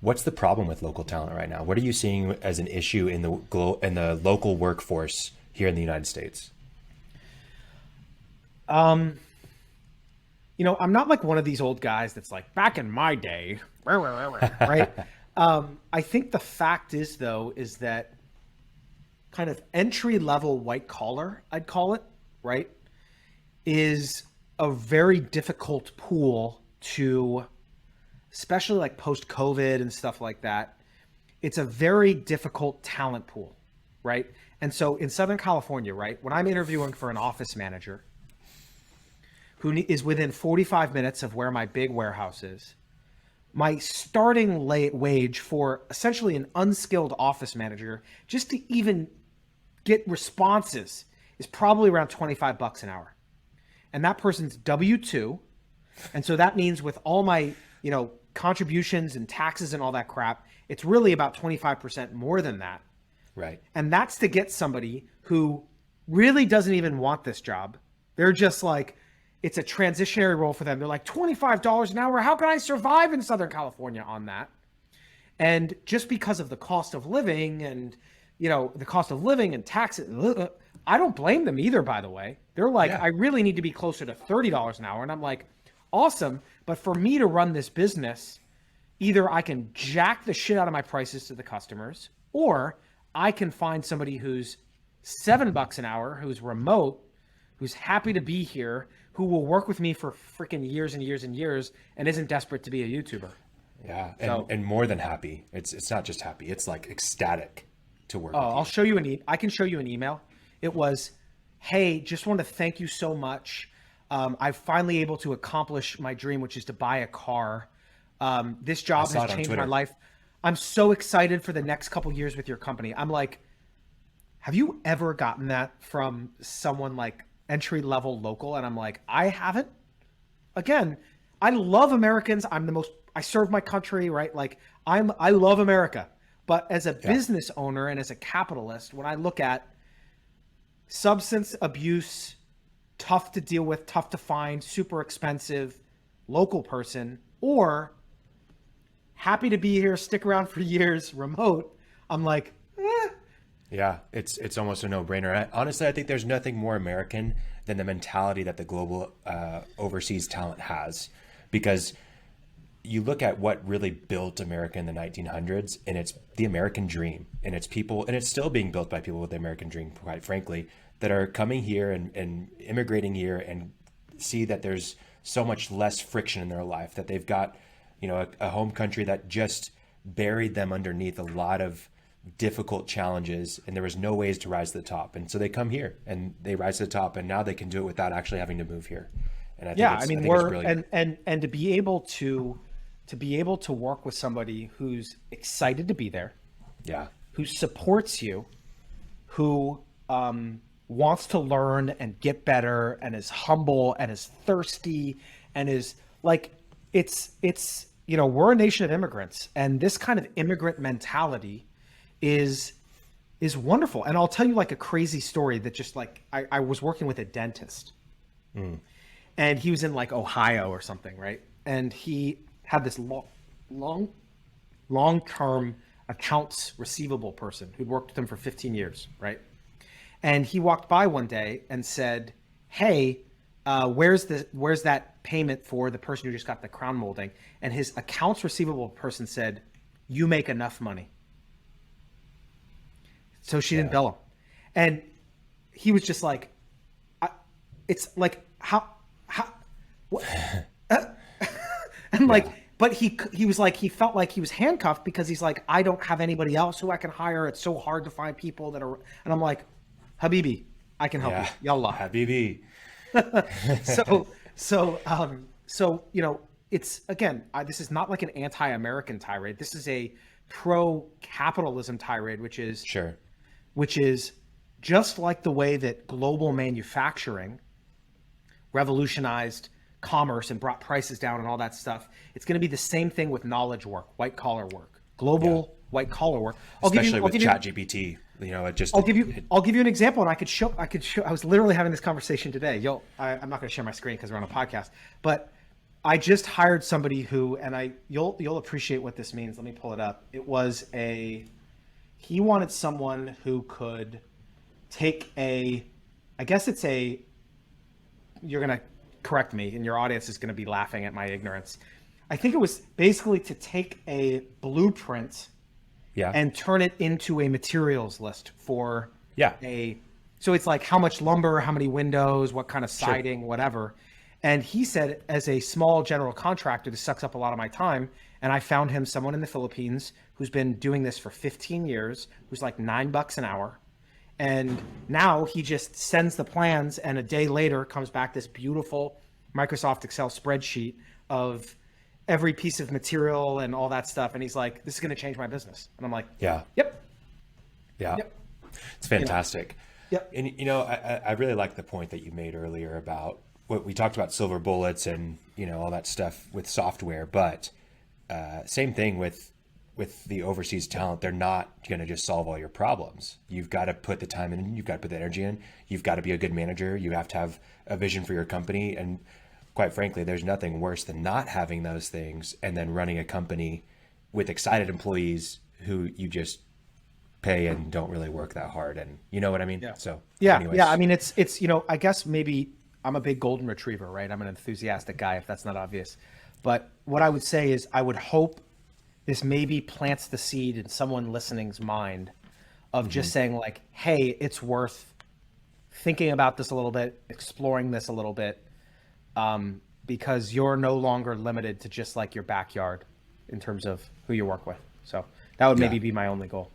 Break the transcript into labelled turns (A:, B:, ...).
A: What's the problem with local talent right now? What are you seeing as an issue in the local workforce here in the United States?
B: Um, I'm not like one of these old guys that's like back in my day, right? I think the fact is though, is that kind of entry level white collar, I'd call it, right, is a very difficult pool to, especially like post COVID and stuff like that. It's a very difficult talent pool, right? And so in Southern California, right, when I'm interviewing for an office manager who is within 45 minutes of where my big warehouse is, my starting wage for essentially an unskilled office manager, just to even get responses, is probably around 25 bucks an hour. And that person's W-2. And so that means with all my, contributions and taxes and all that crap, it's really about 25% more than that.
A: Right.
B: And that's to get somebody who really doesn't even want this job. They're just like, it's a transitionary role for them. They're like, $25 an hour. How can I survive in Southern California on that? And just because of the cost of living and, and taxes, I don't blame them either, by the way. They're like, I really need to be closer to $30 an hour. And I'm like, awesome. But for me to run this business, either I can jack the shit out of my prices to the customers, or I can find somebody who's $7 an hour, who's remote, who's happy to be here, who will work with me for freaking years and years and years and isn't desperate to be a YouTuber.
A: Yeah. And more than happy. It's not just happy. It's like ecstatic to work with you.
B: I'll show you I can show you an email. It was, hey, just want to thank you so much. I'm finally able to accomplish my dream, which is to buy a car. This job has changed my life. I'm so excited for the next couple years with your company. I'm like, have you ever gotten that from someone like entry level local? And I'm like, I haven't. Again, I love Americans. I serve my country, right? Like I love America. But as a business owner and as a capitalist, when I look at substance abuse, tough to deal with, tough to find, super expensive local person, or happy to be here, stick around for years, remote, I'm like,
A: Yeah, it's almost a no-brainer. Honestly, I think there's nothing more American than the mentality that the global overseas talent has, because you look at what really built America in the 1900s, and it's the American dream, and it's people, and it's still being built by people with the American dream, quite frankly, that are coming here and immigrating here and see that there's so much less friction in their life, that they've got, a home country that just buried them underneath a lot of difficult challenges, and there was no ways to rise to the top. And so they come here and they rise to the top, and now they can do it without actually having to move here. And I think it's brilliant.
B: And to be able to work with somebody who's excited to be there, who supports you, who wants to learn and get better, and is humble and is thirsty and is like, it's we're a nation of immigrants, and this kind of immigrant mentality is wonderful. And I'll tell you like a crazy story that just like, I was working with a dentist and he was in like Ohio or something, right? And he had this long-term accounts receivable person who'd worked with him for 15 years, right? And he walked by one day and said, hey, where's that payment for the person who just got the crown molding? And his accounts receivable person said, you make enough money. So she didn't bill him. And he was just like, it's like, what? And like, but he was like, he felt like he was handcuffed because he's like, I don't have anybody else who I can hire. It's so hard to find people that are, and I'm like, Habibi, I can help you. Yallah.
A: Habibi.
B: So, it's, again, this is not like an anti-American tirade. This is a pro-capitalism tirade, which is just like the way that global manufacturing revolutionized commerce and brought prices down and all that stuff. It's going to be the same thing with knowledge work, white collar work, global white collar work.
A: Especially with ChatGPT,
B: I'll give you an example, and I could show. I was literally having this conversation today. I'm not going to share my screen because we're on a podcast, but I just hired somebody who, and you'll appreciate what this means. Let me pull it up. He wanted someone who could take I guess it's you're going to correct me and your audience is going to be laughing at my ignorance. I think it was basically to take a blueprint
A: Yeah.
B: and turn it into a materials list for
A: Yeah.
B: so it's like how much lumber, how many windows, what kind of siding, whatever. And he said, as a small general contractor, this sucks up a lot of my time. And I found him someone in the Philippines who's been doing this for 15 years, who's like $9 an hour. And now he just sends the plans, and a day later comes back this beautiful Microsoft Excel spreadsheet of every piece of material and all that stuff. And he's like, this is going to change my business. And I'm like,
A: Yeah.
B: yep.
A: Yeah.
B: Yep.
A: It's fantastic.
B: Yep.
A: And, you know, I really like the point that you made earlier about what we talked about, silver bullets and, you know, all that stuff with software. But same thing with the overseas talent. They're not going to just solve all your problems. You've got to put the time in. You've got to put the energy in. You've got to be a good manager. You have to have a vision for your company. And quite frankly, there's nothing worse than not having those things and then running a company with excited employees who you just pay and don't really work that hard. And you know what I mean?
B: Yeah.
A: So
B: Yeah.
A: anyways.
B: Yeah. I mean, it's, you know, I guess maybe I'm a big golden retriever, right? I'm an enthusiastic guy, if that's not obvious. But what I would say is I would hope this maybe plants the seed in someone listening's mind of just saying like, hey, it's worth thinking about this a little bit, exploring this a little bit, because you're no longer limited to just like your backyard in terms of who you work with. So that would maybe be my only goal.